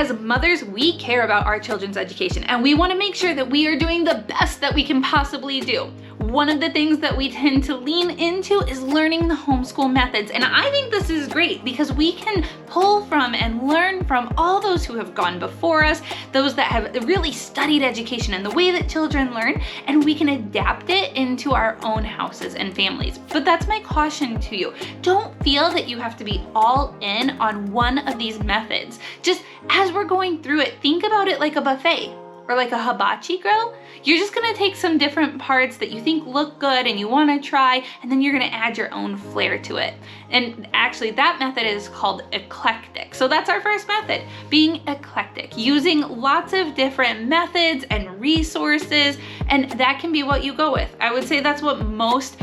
As mothers, we care about our children's education and we want to make sure that we are doing the best that we can possibly do. One of the things that we tend to lean into is learning the homeschool methods. And I think this is great because we can pull from and learn from all those who have gone before us, those that have really studied education and the way that children learn, and we can adapt it into our own houses and families. But that's my caution to you. Don't feel that you have to be all in on one of these methods. Just as we're going through it, think about it like a buffet or like a hibachi grill. You're just gonna take some different parts that you think look good and you wanna try, and then you're gonna add your own flair to it. And actually that method is called eclectic. So that's our first method, being eclectic, using lots of different methods and resources, and that can be what you go with. I would say that's what most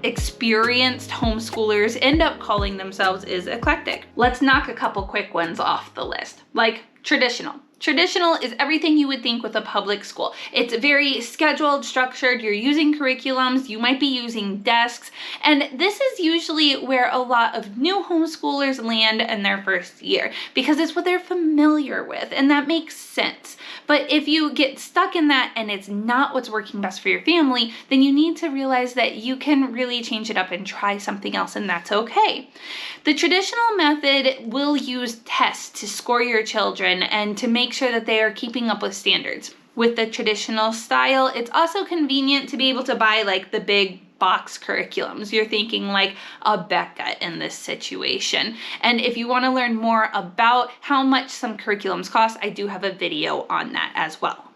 experienced homeschoolers end up calling themselves, is eclectic. Let's knock a couple quick ones off the list, like traditional. Traditional is everything you would think with a public school. It's very scheduled, structured, you're using curriculums, you might be using desks, and this is usually where a lot of new homeschoolers land in their first year because it's what they're familiar with, and that makes sense. But if you get stuck in that and it's not what's working best for your family, then you need to realize that you can really change it up and try something else, and that's okay. The traditional method will use tests to score your children and to make sure that they are keeping up with standards. With the traditional style, it's also convenient to be able to buy like the big box curriculums. You're thinking like a Becca in this situation. And if you want to learn more about how much some curriculums cost, I do have a video on that as well.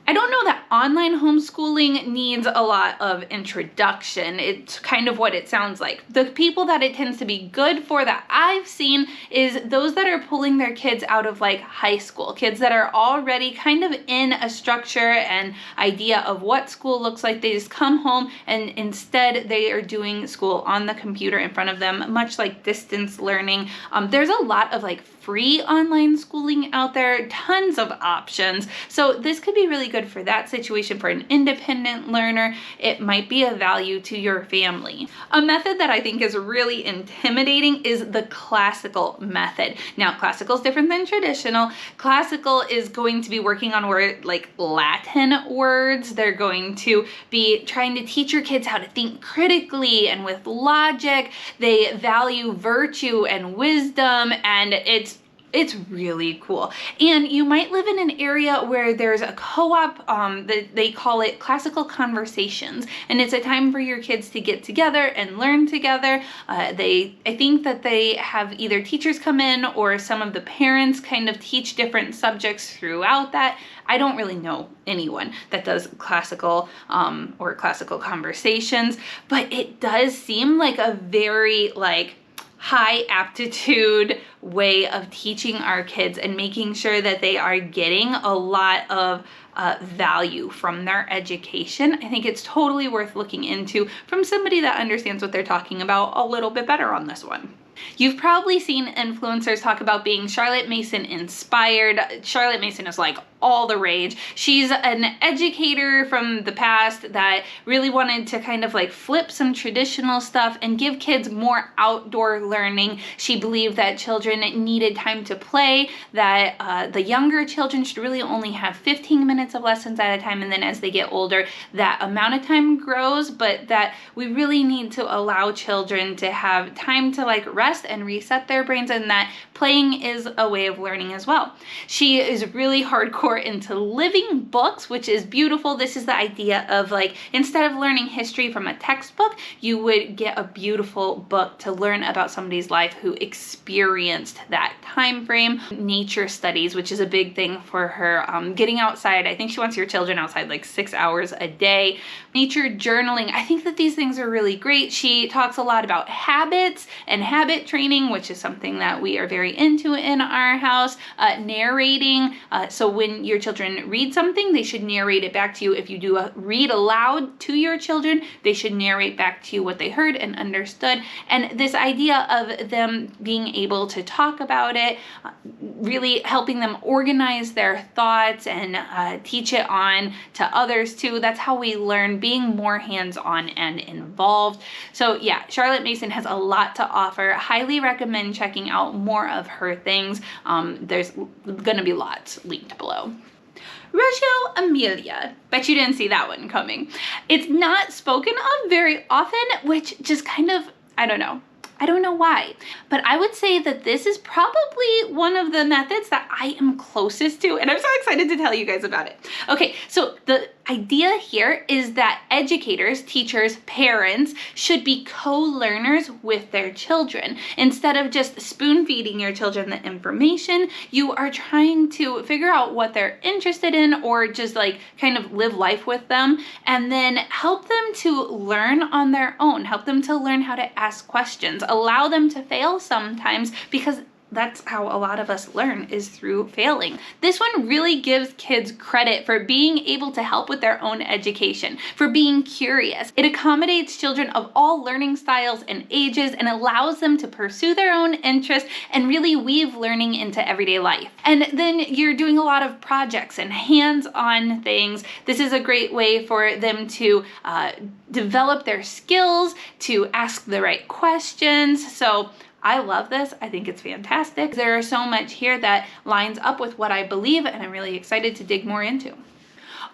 I don't know that online homeschooling needs a lot of introduction. It's kind of what it sounds like. The people that it tends to be good for that I've seen is those that are pulling their kids out of like high school, kids that are already kind of in a structure and idea of what school looks like. They just come home and instead they are doing school on the computer in front of them, much like distance learning. There's a lot of like free online schooling out there, tons of options. So this could be really good for that situation. For an independent learner, it might be of value to your family. A method that I think is really intimidating is the classical method. Now, classical is different than traditional. Classical is going to be working on word like Latin words. They're going to be trying to teach your kids how to think critically and with logic. They value virtue and wisdom, and it's really cool. And you might live in an area where there's a co-op, they call it classical conversations. And it's a time for your kids to get together and learn together. I think that they have either teachers come in or some of the parents kind of teach different subjects throughout that. I don't really know anyone that does classical or classical conversations, but it does seem like a very high aptitude way of teaching our kids and making sure that they are getting a lot of value from their education. I think it's totally worth looking into from somebody that understands what they're talking about a little bit better on this one. You've probably seen influencers talk about being Charlotte Mason inspired. Charlotte Mason is like all the rage. She's an educator from the past that really wanted to kind of like flip some traditional stuff and give kids more outdoor learning. She believed that children needed time to play, that the younger children should really only have 15 minutes of lessons at a time, and then as they get older, that amount of time grows, but that we really need to allow children to have time to like rest and reset their brains, and that playing is a way of learning as well. She is really hardcore into living books, which is beautiful. This is the idea of like, instead of learning history from a textbook, you would get a beautiful book to learn about somebody's life who experienced that time frame. Nature studies, which is a big thing for her. Getting outside. I think she wants your children outside like 6 hours a day. Nature journaling. I think that these things are really great. She talks a lot about habits and habit training, which is something that we are very into in our house. Narrating. So when when your children read something, they should narrate it back to you. If you do a read aloud to your children, they should narrate back to you what they heard and understood. And this idea of them being able to talk about it, really helping them organize their thoughts and teach it on to others too. That's how we learn, being more hands-on and involved. So yeah, Charlotte Mason has a lot to offer. Highly recommend checking out more of her things. There's gonna be lots linked below. Reggio, Emilia. Bet you didn't see that one coming. It's not spoken of very often, which just kind of, I don't know why, but I would say that this is probably one of the methods that I am closest to, and I'm so excited to tell you guys about it. Okay, so the idea here is that educators, teachers, parents should be co-learners with their children. Instead of just spoon-feeding your children the information, you are trying to figure out what they're interested in, or just like kind of live life with them, and then help them to learn on their own, help them to learn how to ask questions, allow them to fail sometimes, because that's how a lot of us learn, is through failing. This one really gives kids credit for being able to help with their own education, for being curious. It accommodates children of all learning styles and ages and allows them to pursue their own interests and really weave learning into everyday life. And then you're doing a lot of projects and hands-on things. This is a great way for them to develop their skills, to ask the right questions. So I love this. I think it's fantastic. There is so much here that lines up with what I believe, and I'm really excited to dig more into.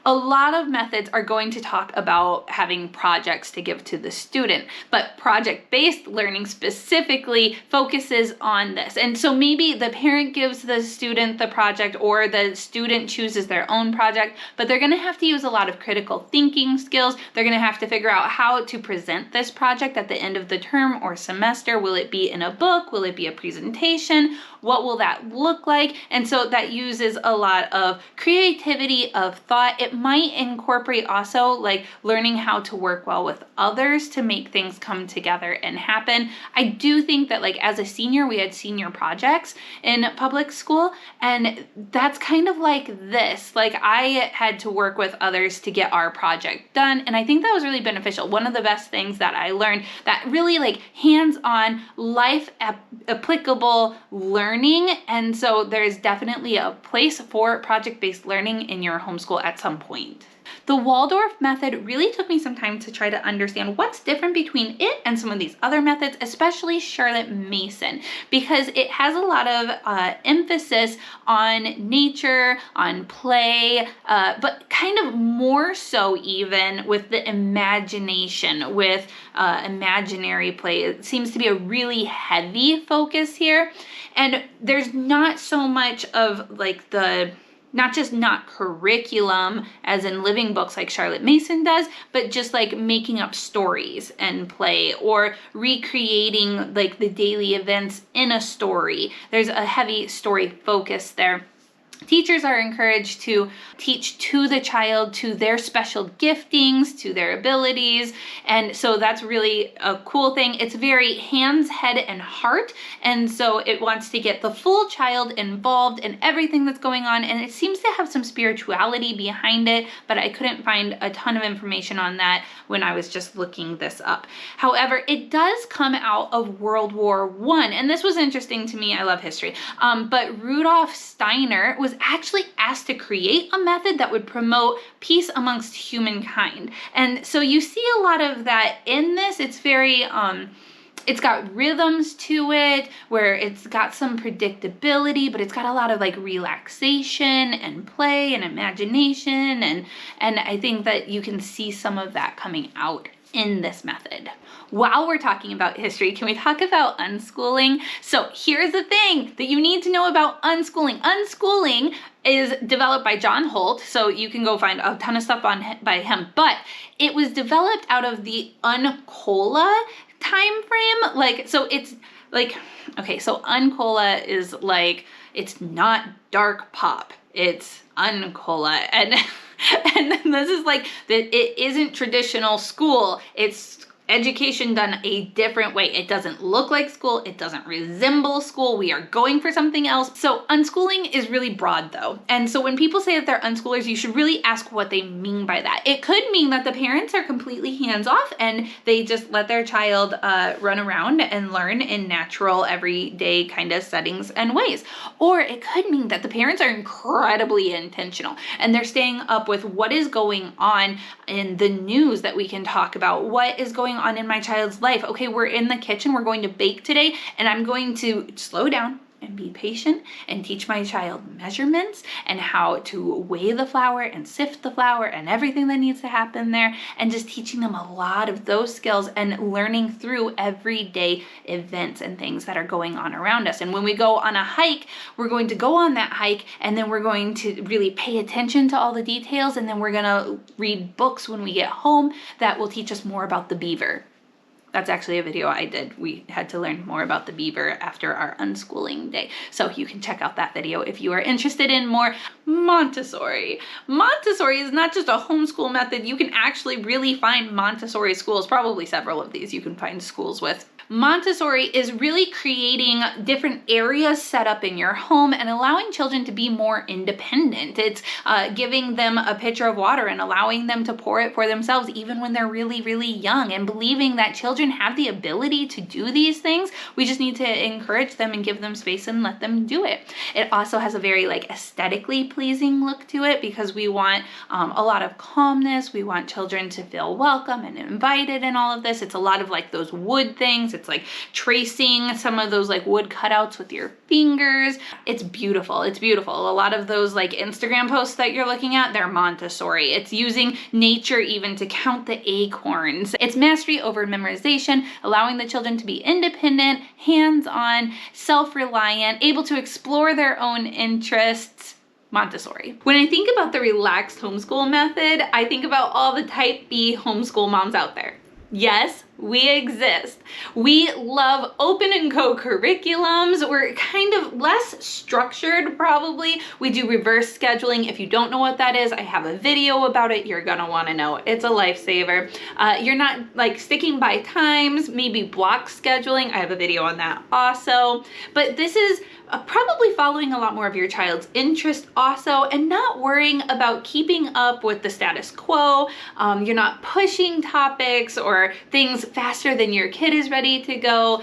A lot of methods are going to talk about having projects to give to the student, but project-based learning specifically focuses on this. And so maybe the parent gives the student the project, or the student chooses their own project, but they're gonna have to use a lot of critical thinking skills. They're gonna have to figure out how to present this project at the end of the term or semester. Will it be in a book? Will it be a presentation? What will that look like? And so that uses a lot of creativity, of thought. It might incorporate also like learning how to work well with others to make things come together and happen. I do think that like as a senior, we had senior projects in public school, and that's kind of like this. Like I had to work with others to get our project done, and I think that was really beneficial. One of the best things that I learned, that really like hands-on, life applicable learning. And so there's definitely a place for project-based learning in your homeschool at some point. The Waldorf method really took me some time to try to understand what's different between it and some of these other methods, especially Charlotte Mason, because it has a lot of emphasis on nature, on play, but kind of more so even with the imagination, with imaginary play. It seems to be a really heavy focus here. And there's not so much of like not curriculum as in living books like Charlotte Mason does, but just like making up stories and play, or recreating like the daily events in a story. There's a heavy story focus there. Teachers are encouraged to teach to the child, to their special giftings, to their abilities. And so that's really a cool thing. It's very hands, head, and heart. And so it wants to get the full child involved in everything that's going on. And it seems to have some spirituality behind it, but I couldn't find a ton of information on that when I was just looking this up. However, it does come out of World War I. And this was interesting to me. I love history. But Rudolf Steiner was actually asked to create a method that would promote peace amongst humankind. And so you see a lot of that in this. It's very, it's got rhythms to it where it's got some predictability, but it's got a lot of like relaxation and play and imagination. And I think that you can see some of that coming out in this method. While we're talking about history, can we talk about unschooling? So here's the thing that you need to know about unschooling. Unschooling is developed by John Holt, so you can go find a ton of stuff by him, but it was developed out of the Uncola time frame. Like, so it's like, okay, so Uncola is like, it's not dark pop, it's Uncola, and then this is like that. It isn't traditional school. It's education done a different way. It doesn't look like school. It doesn't resemble school. We are going for something else. So unschooling is really broad though. And so when people say that they're unschoolers, you should really ask what they mean by that. It could mean that the parents are completely hands-off and they just let their child run around and learn in natural, everyday kind of settings and ways. Or it could mean that the parents are incredibly intentional and they're staying up with what is going on in the news that we can talk about, what is going on in my child's life. Okay, we're in the kitchen, we're going to bake today, and I'm going to slow down and be patient and teach my child measurements and how to weigh the flour and sift the flour and everything that needs to happen there, and just teaching them a lot of those skills and learning through everyday events and things that are going on around us. And when we go on a hike, we're going to go on that hike and then we're going to really pay attention to all the details, and then we're gonna read books when we get home that will teach us more about the beaver. That's actually a video I did. We had to learn more about the beaver after our unschooling day. So you can check out that video if you are interested in more. Montessori. Montessori is not just a homeschool method. You can actually really find Montessori schools, probably several of these you can find schools with. Montessori is really creating different areas set up in your home and allowing children to be more independent. It's giving them a pitcher of water and allowing them to pour it for themselves even when they're really, really young, and believing that children have the ability to do these things. We just need to encourage them and give them space and let them do it. It also has a very aesthetically pleasing look to it because we want a lot of calmness. We want children to feel welcome and invited in all of this. It's a lot of those wood things. It's tracing some of those wood cutouts with your fingers. It's beautiful. It's beautiful. A lot of those Instagram posts that you're looking at, they're Montessori. It's using nature even to count the acorns. It's mastery over memorization, allowing the children to be independent, hands-on, self-reliant, able to explore their own interests. Montessori. When I think about the relaxed homeschool method, I think about all the type B homeschool moms out there. Yes, we exist. We love open and go curriculums. We're kind of less structured probably. We do reverse scheduling. If you don't know what that is, I have a video about it. You're gonna wanna know. It's a lifesaver. You're not sticking by times, maybe block scheduling. I have a video on that also. But this is probably following a lot more of your child's interest also, and not worrying about keeping up with the status quo. You're not pushing topics or things faster than your kid is ready to go.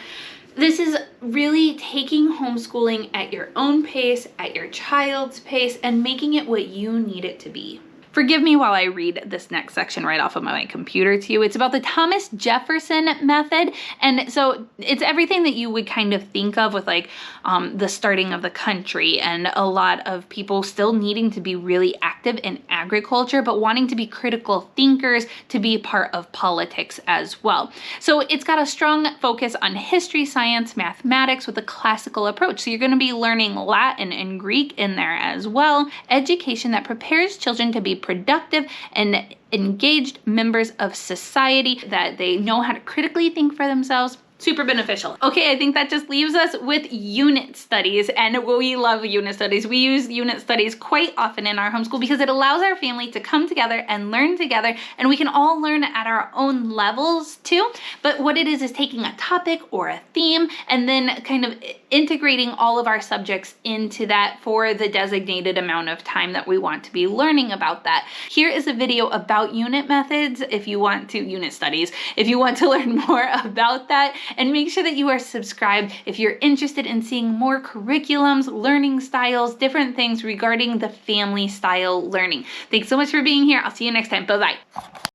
This is really taking homeschooling at your own pace, at your child's pace, and making it what you need it to be. Forgive me while I read this next section right off of my computer to you. It's about the Thomas Jefferson method. And so it's everything that you would kind of think of with the starting of the country and a lot of people still needing to be really active in agriculture, but wanting to be critical thinkers to be part of politics as well. So it's got a strong focus on history, science, mathematics with a classical approach. So you're going to be learning Latin and Greek in there as well. Education that prepares children to be productive and engaged members of society, that they know how to critically think for themselves. Super beneficial. Okay, I think that just leaves us with unit studies, and we love unit studies. We use unit studies quite often in our homeschool because it allows our family to come together and learn together, and we can all learn at our own levels too. But what it is taking a topic or a theme and then kind of integrating all of our subjects into that for the designated amount of time that we want to be learning about that. Here is a video about unit methods if you want to, unit studies, if you want to learn more about that. And make sure that you are subscribed if you're interested in seeing more curriculums, learning styles, different things regarding the family style learning. Thanks so much for being here. I'll see you next time. Bye-bye.